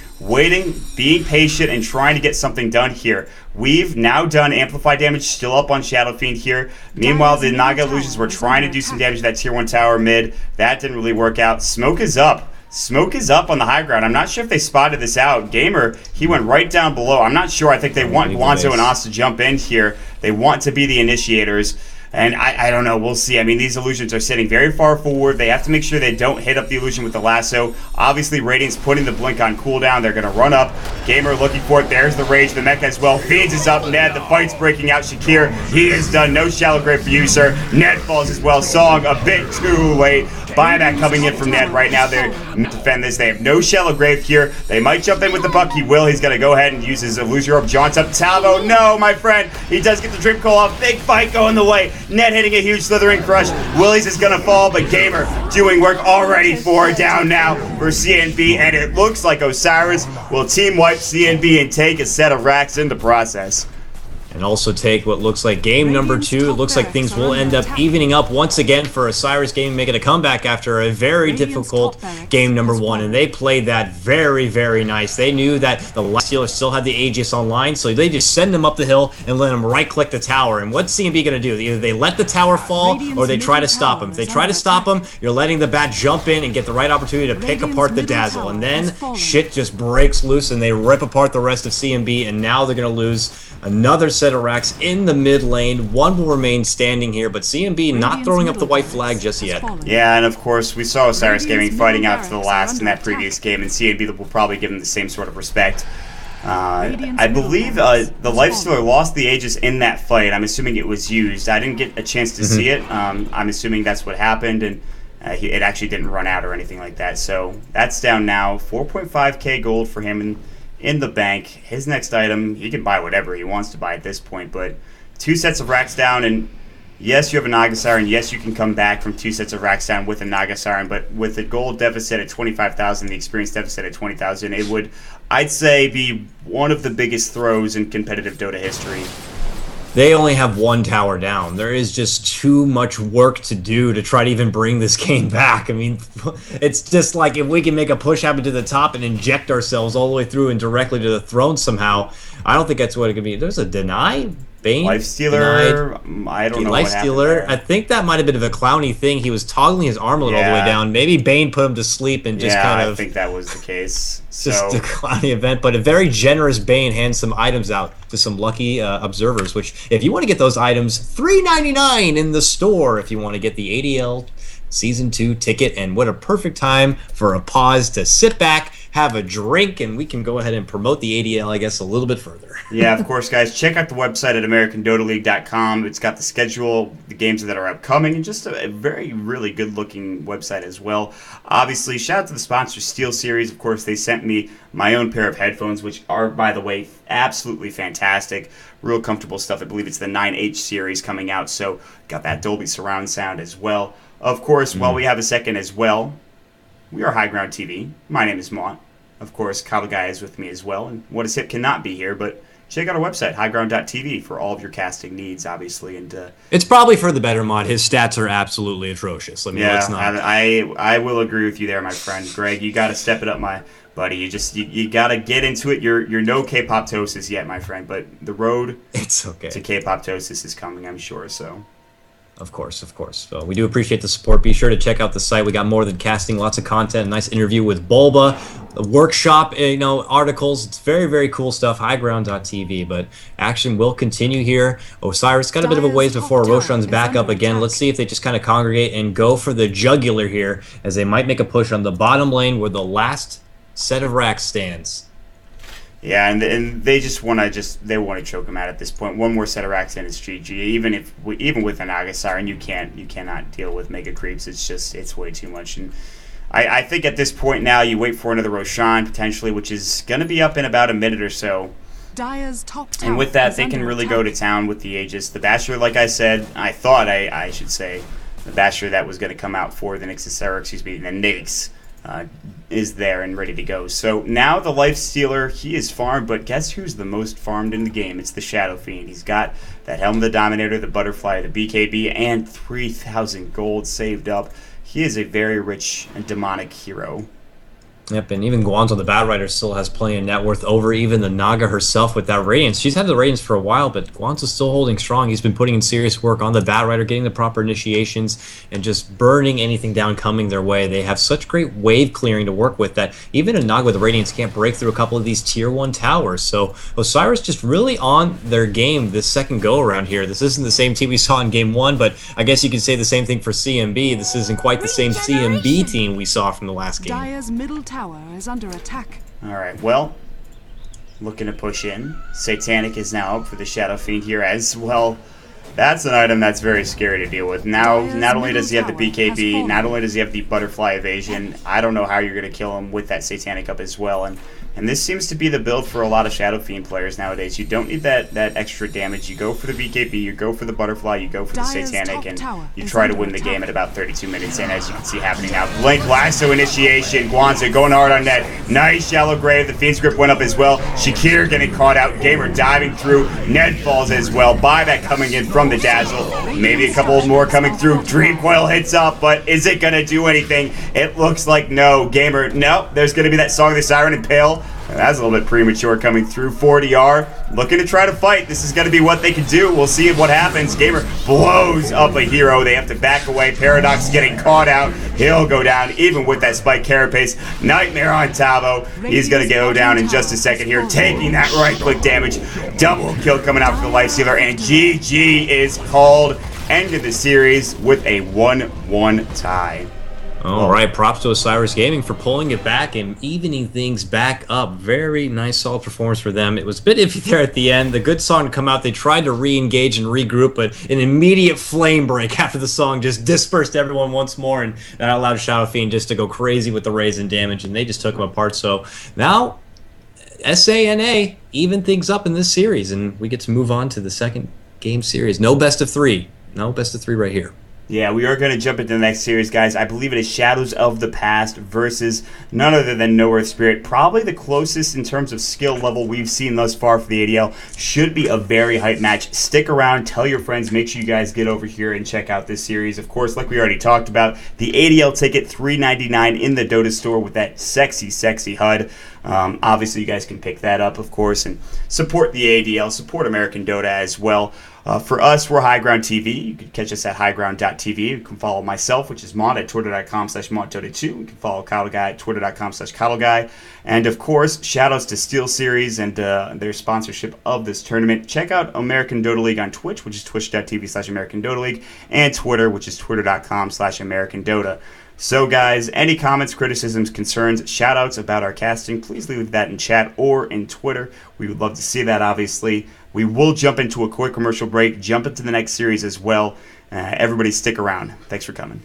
S2: being patient, and trying to get something done here. We've now done amplified damage, still up on Shadow Fiend here. Meanwhile, the Naga Illusions were trying to do some damage to that tier 1 tower mid. That didn't really work out. Smoke is up. Smoke is up on the high ground. I'm not sure if they spotted this out. Gamer, he went right down below. I'm not sure. I think they want Guanzo and Oz to jump in here. They want to be the initiators. And I don't know. We'll see. I mean, these illusions are sitting very far forward. They have to make sure they don't hit up the illusion with the lasso. Obviously, Radiant's putting the blink on cooldown. They're going to run up. Gamer looking for it. There's the rage, the mecha as well. Fiends is up. Ned, the fight's breaking out. Shakir, he is done. No shallow grave for you, sir. Ned falls as well. Song a bit too late. Buyback coming in from Ned right now. They're defend this. They have no shallow grave here. They might jump in with the buck. He will. He's going to go ahead and use his illusion orb. Jaunts up. Talvo, no, my friend. He does get the drip call off. Big fight going the way. Ned hitting a huge slithering crush. Willies is going to fall, but Gamer doing work already. 4 down now for CNB, and it looks like Osiris will team wipe CNB and take a set of racks in the process.
S3: And also take what looks like game number 2. It looks like things will end up evening up once again for Osiris Gaming, making a comeback after a very difficult game number 1. And they played that very, very nice. They knew that the Steelers still had the Aegis online, so they just send them up the hill and let them right-click the tower. And what's CNB going to do? Either they let the tower fall or they try to stop them. If they try to stop them, you're letting the bat jump in and get the right opportunity to pick apart the Dazzle. And then shit just breaks loose and they rip apart the rest of CNB, and now they're going to lose another set of racks in the mid lane. One will remain standing here, but CNB not throwing up the white flag just yet.
S2: Yeah, and of course, we saw Osiris Gaming fighting out to the last in that previous game, and CNB will probably give him the same sort of respect. I believe the Lifestealer lost the Aegis in that fight. I'm assuming it was used. I didn't get a chance to see it. I'm assuming that's what happened, and it actually didn't run out or anything like that. So that's down now. 4.5k gold for him in the bank. His next item, he can buy whatever he wants to buy at this point, but 2 sets of racks down, and yes, you have a Naga Siren. Yes, you can come back from 2 sets of racks down with a Naga Siren, but with the gold deficit at 25,000, the experience deficit at 20,000, it would, I'd say, be one of the biggest throws in competitive Dota history.
S3: They only have 1 tower down. There is just too much work to do to try to even bring this game back. I mean, it's just like if we can make a push happen to the top and inject ourselves all the way through and directly to the throne somehow, I don't think that's what it could be. There's a deny? Bane?
S2: Lifestealer? I don't know what happened there.
S3: I think that might have been a clowny thing. He was toggling his armlet all the way down. Maybe Bane put him to sleep and just kind of...
S2: I think that was the case.
S3: Just a clowny event, but a very generous Bane hands some items out to some lucky observers, which, if you want to get those items, $3.99 in the store if you want to get the ADL Season 2 ticket. And what a perfect time for a pause to sit back, have a drink, and we can go ahead and promote the ADL, I guess, a little bit further.
S2: Yeah, of course, guys. Check out the website at AmericanDotaLeague.com. It's got the schedule, the games that are upcoming, and just a very, really good-looking website as well. Obviously, shout out to the sponsor, SteelSeries. Of course, they sent me my own pair of headphones, which are, by the way, absolutely fantastic. Real comfortable stuff. I believe it's the 9H series coming out, so got that Dolby surround sound as well. Of course, while we have a second as well, we are High Ground TV. My name is Mont. Of course, Kyle Guy is with me as well. And What Is Hip cannot be here, but check out our website, highground.tv, for all of your casting needs, obviously. And
S3: it's probably for the better, Mont. His stats are absolutely atrocious. I mean, let's not.
S2: I will agree with you there, my friend. Greg, you got to step it up, my buddy. You got to get into it. You're no K-pop-tosis yet, my friend, but the road to K-pop-tosis is coming, I'm sure, so...
S3: Of course. So we do appreciate the support. Be sure to check out the site. We got more than casting, lots of content, a nice interview with Bulba, the workshop, articles. It's very, very cool stuff. Highground.tv. But action will continue here. Osiris got a bit of a ways before Roshan's back up again. Let's see if they just kind of congregate and go for the jugular here, as they might make a push on the bottom lane where the last set of racks stands.
S2: Yeah, and they just want to choke him out at this point. One more set of racks and it's GG. Even with an Naga Siren, you cannot deal with mega creeps. It's way too much. And I think at this point now you wait for another Roshan potentially, which is going to be up in about a minute or so. And with that, they can really go to town with the Aegis. The Basher, like I said, I should say, the Basher that was going to come out for the Nyx is there and ready to go. So now the Lifestealer, he is farmed, but guess who's the most farmed in the game? It's the Shadow Fiend. He's got that Helm of the Dominator, the Butterfly, the BKB, and 3,000 gold saved up. He is a very rich and demonic hero.
S3: Yep, and even Guanzo, the Batrider, still has plenty of net worth over even the Naga herself with that Radiance. She's had the Radiance for a while, but Guanzo's still holding strong. He's been putting in serious work on the Batrider, getting the proper initiations, and just burning anything down coming their way. They have such great wave clearing to work with that even a Naga with the Radiance can't break through a couple of these Tier 1 towers. So Osiris just really on their game this second go-around here. This isn't the same team we saw in Game 1, but I guess you could say the same thing for CNB. This isn't quite the same CNB team we saw from the last game.
S1: Dire's middle tower is under attack.
S2: All right, well, looking to push in. Satanic is now up for the Shadow Fiend here as well. That's an item that's very scary to deal with. Now, not only does he have the BKB, not only does he have the Butterfly Evasion, I don't know how you're going to kill him with that Satanic up as well. And this seems to be the build for a lot of Shadow Fiend players nowadays. You don't need that extra damage. You go for the BKB, you go for the Butterfly, you go for the Satanic, and you try to win the game at about 32 minutes in, as you can see happening now. Blink, Lasso Initiation, Guanzo going hard on net. Nice Shallow Grave, the Fiend's Grip went up as well. Shakir getting caught out, Gamer diving through, Ned falls as well. Buyback coming in from the Dazzle. Maybe a couple more coming through. Dream Coil hits up, but is it going to do anything? It looks like no. Gamer, no. There's going to be that Song of the Siren and Pale. That's a little bit premature coming through. 40R looking to try to fight. This is going to be what they can do. We'll see what happens. Gamer blows up a hero. They have to back away. Paradox getting caught out. He'll go down even with that Spike Carapace. Nightmare on Tavo. He's going to go down in just a second here, taking that right-click damage. Double kill coming out for the Lifestealer. And GG is called. End of the series with a 1-1 tie.
S3: All right, props to Osiris Gaming for pulling it back and evening things back up. Very nice, solid performance for them. It was a bit iffy there at the end. The good song to come out, they tried to re-engage and regroup, but an immediate flame break after the song just dispersed everyone once more, and that allowed Shadow Fiend just to go crazy with the raise and damage, and they just took them apart. So now, SANA even things up in this series, and we get to move on to the second game series. No best of three. No best of three right here.
S2: Yeah, we are going to jump into the next series, guys. I believe it is Shadows of the Past versus none other than No Earth Spirit. Probably the closest in terms of skill level we've seen thus far for the ADL. Should be a very hype match. Stick around, tell your friends, make sure you guys get over here and check out this series. Of course, like we already talked about, the ADL ticket, $3.99 in the Dota store with that sexy, sexy HUD. Obviously, you guys can pick that up, of course, and support the ADL, support American Dota as well. For us, we're High Ground TV. You can catch us at highground.tv. You can follow myself, which is Mod, at twitter.com/ModDota2. You can follow Coddle Guy at twitter.com/Coddle Guy. And, of course, shout-outs to Steel Series and their sponsorship of this tournament. Check out American Dota League on Twitch, which is twitch.tv/American Dota League, and Twitter, which is twitter.com/American Dota. So, guys, any comments, criticisms, concerns, shout-outs about our casting, please leave that in chat or in Twitter. We would love to see that, obviously. We will jump into a quick commercial break, jump into the next series as well. Everybody stick around. Thanks for coming.